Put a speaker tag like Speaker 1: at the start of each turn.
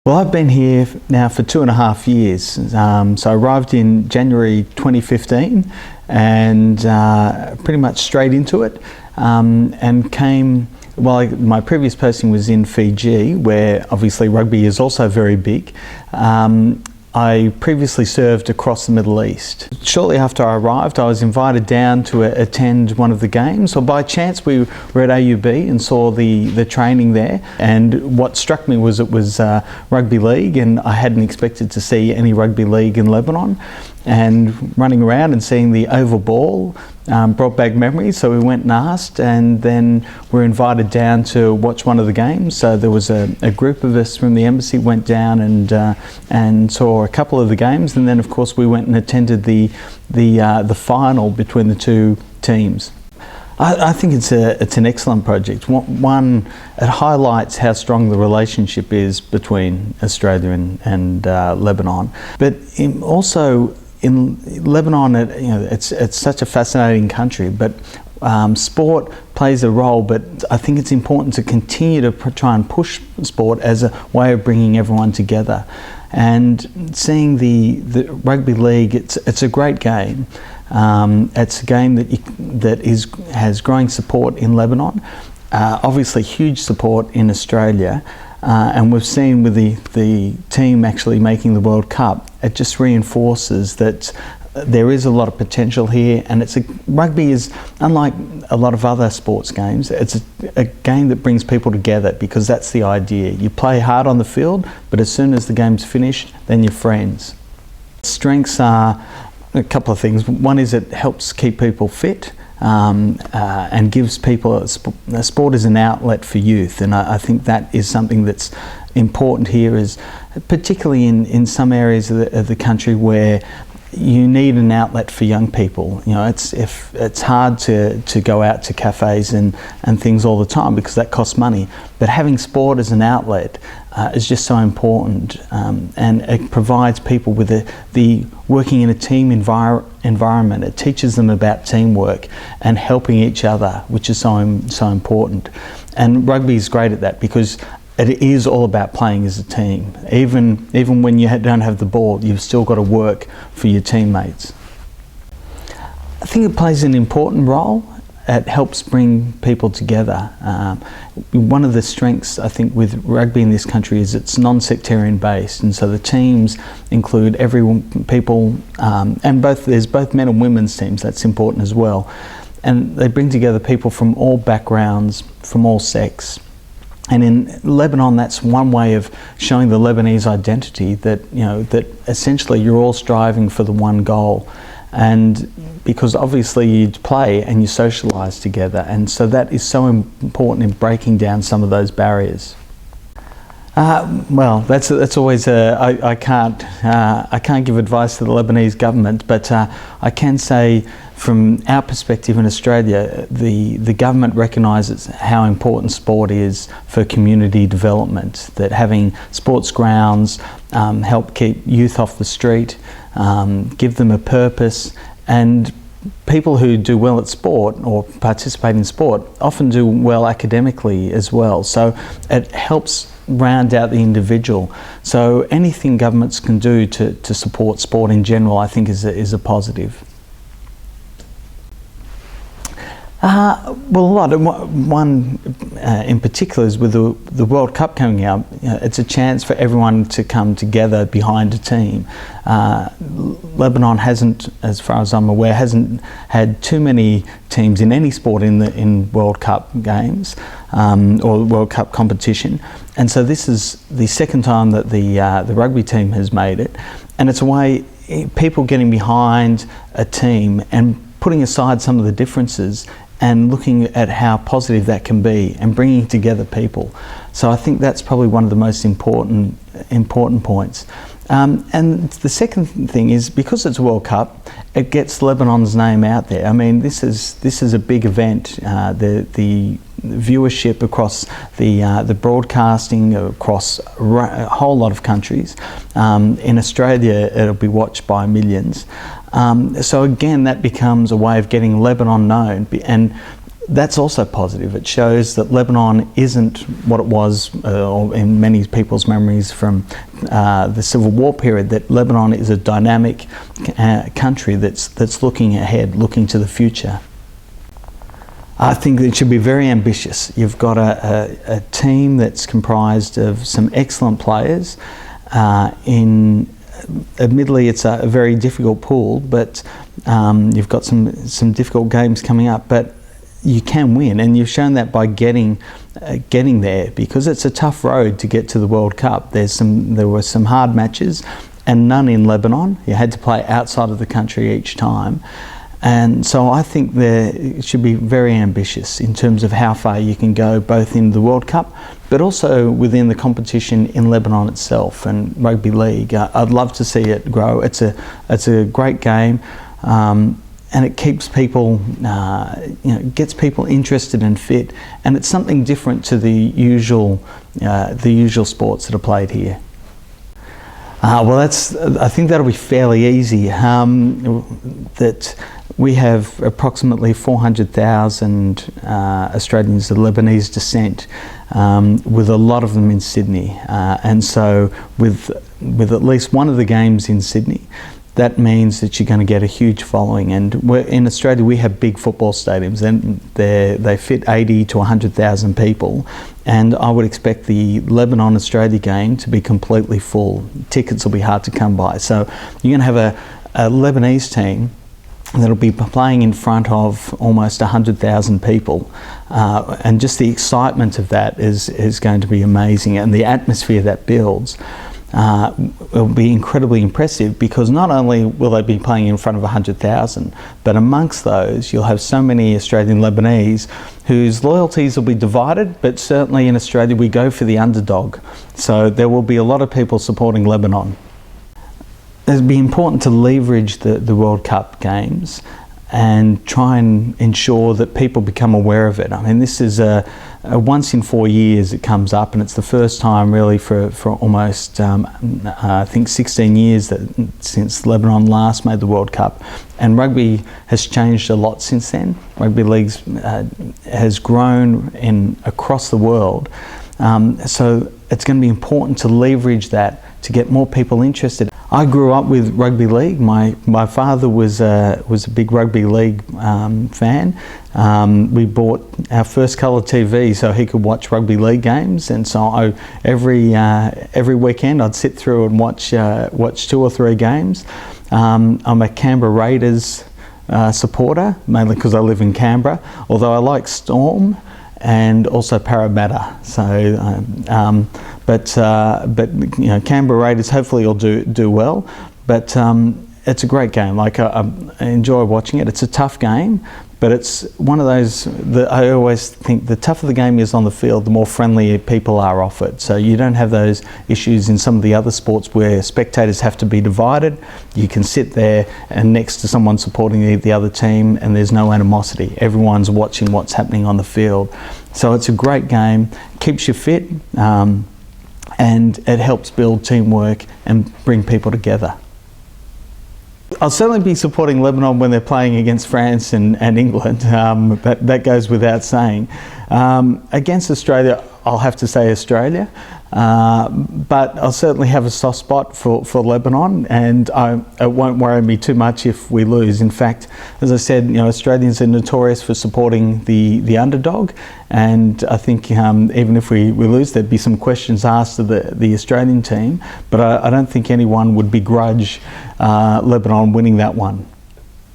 Speaker 1: Well, I've been here now for 2.5 years. So I arrived in January 2015 and pretty much straight into it and came, well, my previous posting was in Fiji, where obviously rugby is also very big. I previously served across the Middle East. Shortly after I arrived, I was invited down to attend one of the games. So by chance, we were at AUB and saw the training there. And what struck me was it was rugby league, and I hadn't expected to see any rugby league in Lebanon. And running around and seeing the oval ball brought back memories, so we went and asked, and then were invited down to watch one of the games. So there was a group of us from the embassy went down and saw a couple of the games, and then of course we went and attended the final between the two teams. I think it's an excellent project. One, it highlights how strong the relationship is between Australia and Lebanon, but also in Lebanon, it's such a fascinating country, but sport plays a role, but I think it's important to continue to try and push sport as a way of bringing everyone together. And seeing the rugby league, it's a great game. It's a game that has growing support in Lebanon, obviously huge support in Australia, and we've seen with the team actually making the World Cup, it just reinforces that there is a lot of potential here, and rugby is, unlike a lot of other sports games, it's a game that brings people together, because that's the idea. You play hard on the field, but as soon as the game's finished, then you're friends. Strengths are a couple of things. One is it helps keep people fit and gives people sport is an outlet for youth, and I think that is something that's important here, is particularly in some areas of the country where you need an outlet for young people. It's hard to go out to cafes and things all the time because that costs money, but having sport as an outlet is just so important, and it provides people with the working in a team environment. It teaches them about teamwork and helping each other, which is so important. And rugby is great at that, because it is all about playing as a team. Even when you don't have the ball, you've still got to work for your teammates. I think it plays an important role. It helps bring people together. One of the strengths, I think, with rugby in this country is it's non-sectarian based, and so the teams include people, and there's both men and women's teams. That's important as well, and they bring together people from all backgrounds, from all sects. And in Lebanon, that's one way of showing the Lebanese identity, that that essentially you're all striving for the one goal. And because obviously you play and you socialise together, and so that is so important in breaking down some of those barriers. Well, that's always I can't give advice to the Lebanese government, but I can say from our perspective in Australia, the government recognises how important sport is for community development. That having sports grounds help keep youth off the street, give them a purpose, and people who do well at sport or participate in sport often do well academically as well. So it helps round out the individual. So anything governments can do to support sport in general, I think is a positive. Well, a lot. One in particular is with the World Cup coming up. It's a chance for everyone to come together behind a team. Lebanon hasn't, as far as I'm aware, hasn't had too many teams in any sport in World Cup games or World Cup competition, and so this is the second time that the rugby team has made it, and it's a way people getting behind a team and putting aside some of the differences and looking at how positive that can be and bringing together people. So I think that's probably one of the most important points. And the second thing is, because it's a World Cup, it gets Lebanon's name out there. I mean, this is a big event. The viewership across the broadcasting across a whole lot of countries. In Australia, it'll be watched by millions. So again, that becomes a way of getting Lebanon known, and that's also positive. It shows that Lebanon isn't what it was in many people's memories from the Civil War period, that Lebanon is a dynamic country that's looking ahead, looking to the future. I think it should be very ambitious. You've got a team that's comprised of some excellent players. Admittedly, it's a very difficult pool, but you've got some difficult games coming up. But you can win, and you've shown that by getting there, because it's a tough road to get to the World Cup. There were some hard matches, and none in Lebanon. You had to play outside of the country each time. And so I think it should be very ambitious in terms of how far you can go, both in the World Cup, but also within the competition in Lebanon itself and rugby league. I'd love to see it grow. It's a great game, and it keeps people, gets people interested and fit, and it's something different to the usual sports that are played here. Well, I think that'll be fairly easy. That we have approximately 400,000 Australians of Lebanese descent, with a lot of them in Sydney. And so with at least one of the games in Sydney, that means that you're going to get a huge following. And in Australia, we have big football stadiums, and they fit 80 to 100,000 people. And I would expect the Lebanon-Australia game to be completely full. Tickets will be hard to come by. So you're going to have a Lebanese team that'll be playing in front of almost 100,000 people. And just the excitement of that is going to be amazing. And the atmosphere that builds will be incredibly impressive, because not only will they be playing in front of 100,000, but amongst those you'll have so many Australian Lebanese whose loyalties will be divided, but certainly in Australia we go for the underdog. So there will be a lot of people supporting Lebanon. It'd be important to leverage the World Cup games and try and ensure that people become aware of it. I mean, this is a once in 4 years it comes up, and it's the first time really for almost I think 16 years since Lebanon last made the World Cup. And rugby has changed a lot since then. Rugby leagues has grown across the world. So it's going to be important to leverage that to get more people interested. I grew up with rugby league. My father was a big rugby league fan. We bought our first colour TV so he could watch rugby league games, and so every weekend I'd sit through and watch 2 or 3 games. I'm a Canberra Raiders supporter, mainly because I live in Canberra, although I like Storm and also Parramatta. So, but Canberra Raiders hopefully will do well. But it's a great game. Like I enjoy watching it. It's a tough game, but it's one of those that I always think the tougher the game is on the field, the more friendly people are off it. So you don't have those issues in some of the other sports where spectators have to be divided. You can sit there and next to someone supporting the other team, and there's no animosity. Everyone's watching what's happening on the field. So it's a great game, keeps you fit, and it helps build teamwork and bring people together. I'll certainly be supporting Lebanon when they're playing against France and England. That goes without saying. Against Australia, I'll have to say Australia. But I'll certainly have a soft spot for Lebanon, and it won't worry me too much if we lose. In fact, as I said, Australians are notorious for supporting the underdog, and I think even if we lose, there'd be some questions asked of the Australian team, but I don't think anyone would begrudge Lebanon winning that one.